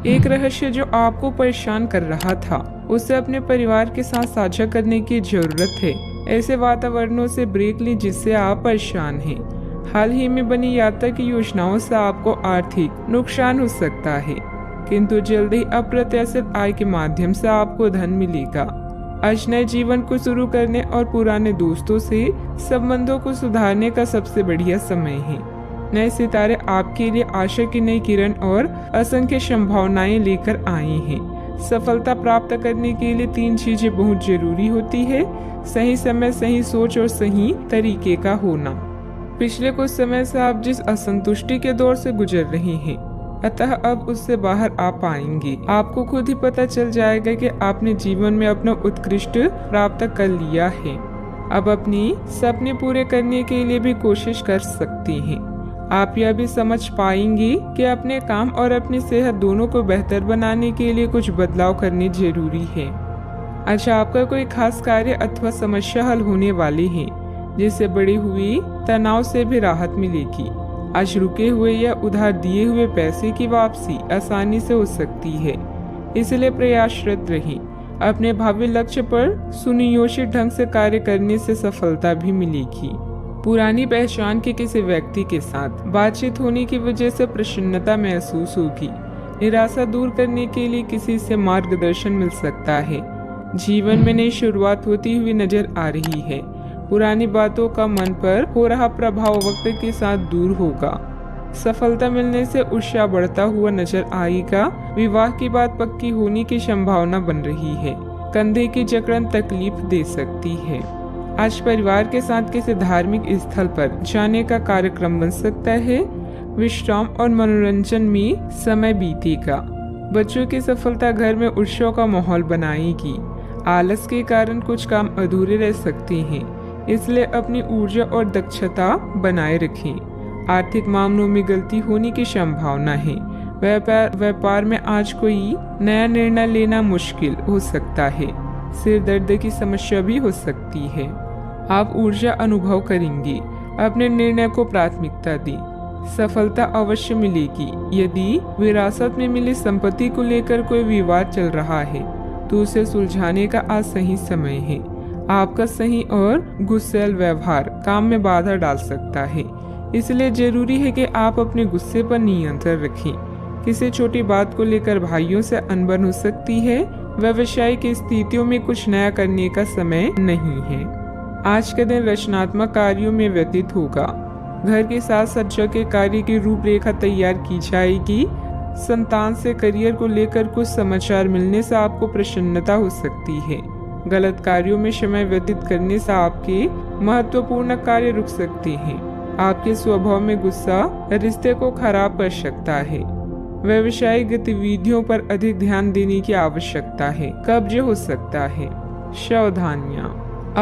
एक रहस्य जो आपको परेशान कर रहा था, उसे अपने परिवार के साथ साझा करने की जरूरत है। ऐसे वातावरणों से ब्रेक लें जिससे आप परेशान हैं। हाल ही में बनी यात्रा की योजनाओं से आपको आर्थिक नुकसान हो सकता है, किंतु जल्द ही अप्रत्याशित आय के माध्यम से आपको धन मिलेगा। आज नए जीवन को शुरू करने और पुराने दोस्तों से संबंधों को सुधारने का सबसे बढ़िया समय है। नए सितारे आपके लिए आशा की नई किरण और असंख्य संभावनाएं लेकर आए हैं। सफलता प्राप्त करने के लिए 3 चीजें बहुत जरूरी होती है: सही समय, सही सोच और सही तरीके का होना। पिछले कुछ समय से आप जिस असंतुष्टि के दौर से गुजर रहे हैं, अतः अब उससे बाहर आ पाएंगे। आपको खुद ही पता चल जाएगा कि आपने जीवन में अपना उत्कृष्ट प्राप्त कर लिया है। अब अपनी सपने पूरे करने के लिए भी कोशिश कर सकते हैं। आप यह भी समझ पाएंगे कि अपने काम और अपनी सेहत दोनों को बेहतर बनाने के लिए कुछ बदलाव करने जरूरी है। अच्छा, आपका कोई खास कार्य अथवा समस्या हल होने वाली है, जिससे बढ़ी हुई तनाव से भी राहत मिलेगी। आज रुके हुए या उधार दिए हुए पैसे की वापसी आसानी से हो सकती है, इसलिए प्रयासरत रहें। अपने भावी लक्ष्य पर सुनियोजित ढंग से कार्य करने से सफलता भी मिलेगी। पुरानी पहचान के किसी व्यक्ति के साथ बातचीत होने की वजह से प्रसन्नता महसूस होगी। निराशा दूर करने के लिए किसी से मार्गदर्शन मिल सकता है। जीवन में नई शुरुआत होती हुई नजर आ रही है। पुरानी बातों का मन पर हो रहा प्रभाव वक्त के साथ दूर होगा। सफलता मिलने से उत्साह बढ़ता हुआ नजर आएगा। विवाह की बात पक्की होने की संभावना बन रही है। कंधे की जकड़न तकलीफ दे सकती है। आज परिवार के साथ किसी धार्मिक स्थल पर जाने का कार्यक्रम बन सकता है। विश्राम और मनोरंजन में समय बीतेगा। बच्चों की सफलता घर में उत्सव का माहौल बनाएगी। आलस के कारण कुछ काम अधूरे रह सकते हैं, इसलिए अपनी ऊर्जा और दक्षता बनाए रखें। आर्थिक मामलों में गलती होने की संभावना है। व्यापार में आज कोई नया निर्णय लेना मुश्किल हो सकता है। सिर दर्द की समस्या भी हो सकती है। आप ऊर्जा अनुभव करेंगे। अपने निर्णय को प्राथमिकता दें। सफलता अवश्य मिलेगी। यदि विरासत में मिली संपत्ति को लेकर कोई विवाद चल रहा है, तो उसे सुलझाने का आज सही समय है। आपका सही और गुस्सैल व्यवहार काम में बाधा डाल सकता है, इसलिए जरूरी है कि आप अपने गुस्से पर नियंत्रण रखें। किसी छोटी बात को लेकर भाइयों से अनबन हो सकती है। व्यवसायिक स्थितियों में कुछ नया करने का समय नहीं है। आज का दिन रचनात्मक कार्यों में व्यतीत होगा। घर की साज सज्जा के कार्य की रूपरेखा तैयार की जाएगी। संतान से करियर को लेकर कुछ समाचार मिलने से आपको प्रसन्नता हो सकती है। गलत कार्यों में समय व्यतीत करने से आपके महत्वपूर्ण कार्य रुक सकते हैं। आपके स्वभाव में गुस्सा रिश्ते को खराब कर सकता है। व्यवसायिक गतिविधियों पर अधिक ध्यान देने की आवश्यकता है। कब्ज हो सकता है। सावधानियां।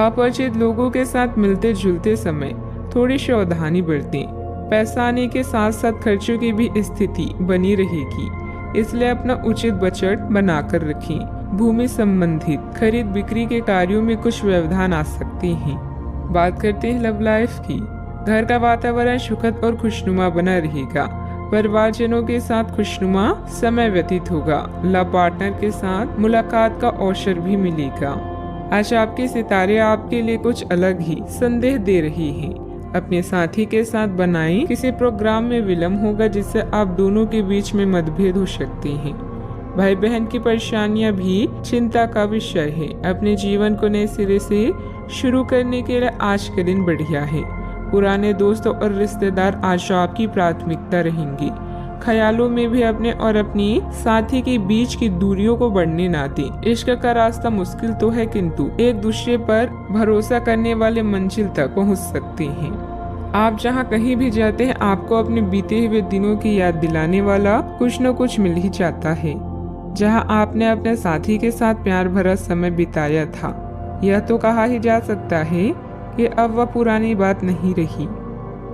अपरिचित लोगों के साथ मिलते जुलते समय थोड़ी सावधानी बरतें। पैसा आने के साथ साथ खर्चों की भी स्थिति बनी रहेगी, इसलिए अपना उचित बजट बनाकर रखें। भूमि संबंधित खरीद बिक्री के कार्यों में कुछ व्यवधान आ सकते हैं। बात करते हैं लव लाइफ की। घर का वातावरण सुखद और खुशनुमा बना रहेगा। परिवारजनों के साथ खुशनुमा समय व्यतीत होगा। लव पार्टनर के साथ मुलाकात का अवसर भी मिलेगा। आज आपके सितारे आपके लिए कुछ अलग ही संदेश दे रहे हैं। अपने साथी के साथ बनाएं। किसी प्रोग्राम में विलम्ब होगा, जिससे आप दोनों के बीच में मतभेद हो सकते हैं। भाई बहन की परेशानियां भी चिंता का विषय है। अपने जीवन को नए सिरे से शुरू करने के लिए आज का दिन बढ़िया है। पुराने दोस्तों और रिश्तेदार आज आपकी प्राथमिकता रहेंगे। ख्यालों में भी अपने और अपनी साथी के बीच की दूरियों को बढ़ने ना दें। इश्क का रास्ता मुश्किल तो है, किंतु एक दूसरे पर भरोसा करने वाले मंजिल तक पहुंच सकते हैं। आप जहां कहीं भी जाते हैं, आपको अपने बीते हुए दिनों की याद दिलाने वाला कुछ न कुछ मिल ही जाता है। जहां आपने अपने साथी के साथ प्यार भरा समय बिताया था, यह तो कहा ही जा सकता है कि अब वह पुरानी बात नहीं रही।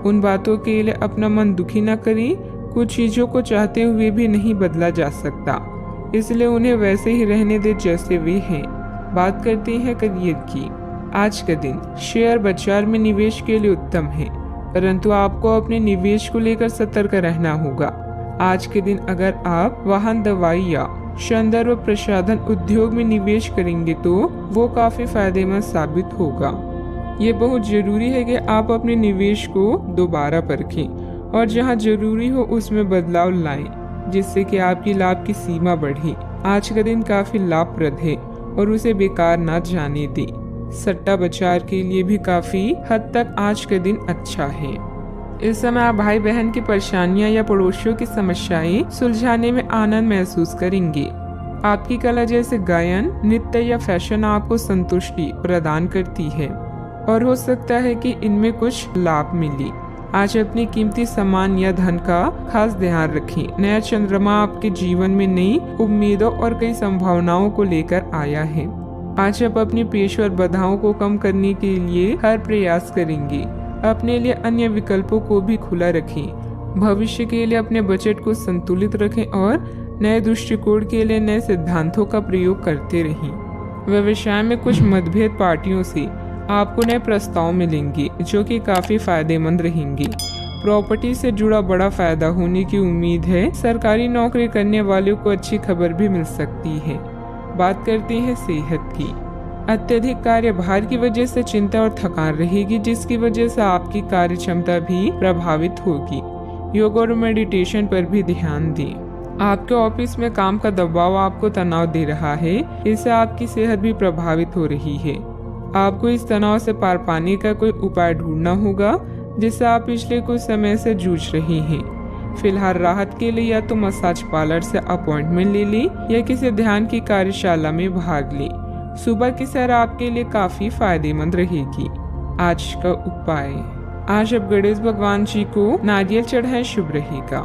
उन बातों के लिए अपना मन दुखी न करें। कुछ चीजों को चाहते हुए भी नहीं बदला जा सकता, इसलिए उन्हें वैसे ही रहने दे जैसे वे हैं। बात करते हैं करियर की। आज का दिन शेयर बाजार में निवेश के लिए उत्तम है, परंतु आपको अपने निवेश को लेकर सतर्क रहना होगा। आज के दिन अगर आप वाहन, दवाई या सौंदर्य व प्रसाधन उद्योग में निवेश करेंगे तो वो काफी फायदेमंद साबित होगा। ये बहुत जरूरी है कि आप अपने निवेश को दोबारा परखें और जहां जरूरी हो उसमें बदलाव लाएं, जिससे कि आपकी लाभ की सीमा बढ़े। आज का दिन काफी लाभप्रद है और उसे बेकार ना जाने दें। सट्टा बाजार के लिए भी काफी हद तक आज का दिन अच्छा है। इस समय आप भाई बहन की परेशानियां या पड़ोसियों की समस्याएं सुलझाने में आनंद महसूस करेंगे। आपकी कला जैसे गायन, नृत्य या फैशन आपको संतुष्टि प्रदान करती है और हो सकता है कि इनमें कुछ लाभ मिले। आज अपनी कीमती सामान या धन का खास ध्यान रखें। नया चंद्रमा आपके जीवन में नई उम्मीदों और कई संभावनाओं को लेकर आया है। आज आप अपनी पेशेवर बाधाओं को कम करने के लिए हर प्रयास करेंगे। अपने लिए अन्य विकल्पों को भी खुला रखें। भविष्य के लिए अपने बजट को संतुलित रखें और नए दृष्टिकोण के लिए नए सिद्धांतों का प्रयोग करते रहें। व्यवसाय में कुछ मतभेद पार्टियों से आपको नए प्रस्ताव मिलेंगे जो कि काफी फायदेमंद रहेंगे। प्रॉपर्टी से जुड़ा बड़ा फायदा होने की उम्मीद है। सरकारी नौकरी करने वालों को अच्छी खबर भी मिल सकती है। बात करते हैं सेहत की। अत्यधिक कार्यभार की वजह से चिंता और थकान रहेगी, जिसकी वजह से आपकी कार्य क्षमता भी प्रभावित होगी। योग और मेडिटेशन पर भी ध्यान दें। आपके ऑफिस में काम का दबाव आपको तनाव दे रहा है, इससे आपकी सेहत भी प्रभावित हो रही है। आपको इस तनाव से पार पाने का कोई उपाय ढूंढना होगा जिससे आप पिछले कुछ समय से जूझ रहे हैं। फिलहाल राहत के लिए या तो मसाज पार्लर से अपॉइंटमेंट ले लें या किसी ध्यान की कार्यशाला में भाग लें। सुबह की सैर आपके लिए काफी फायदेमंद रहेगी। आज का उपाय, आज आप गणेश भगवान जी को नारियल चढ़ाएं, शुभ रहेगा।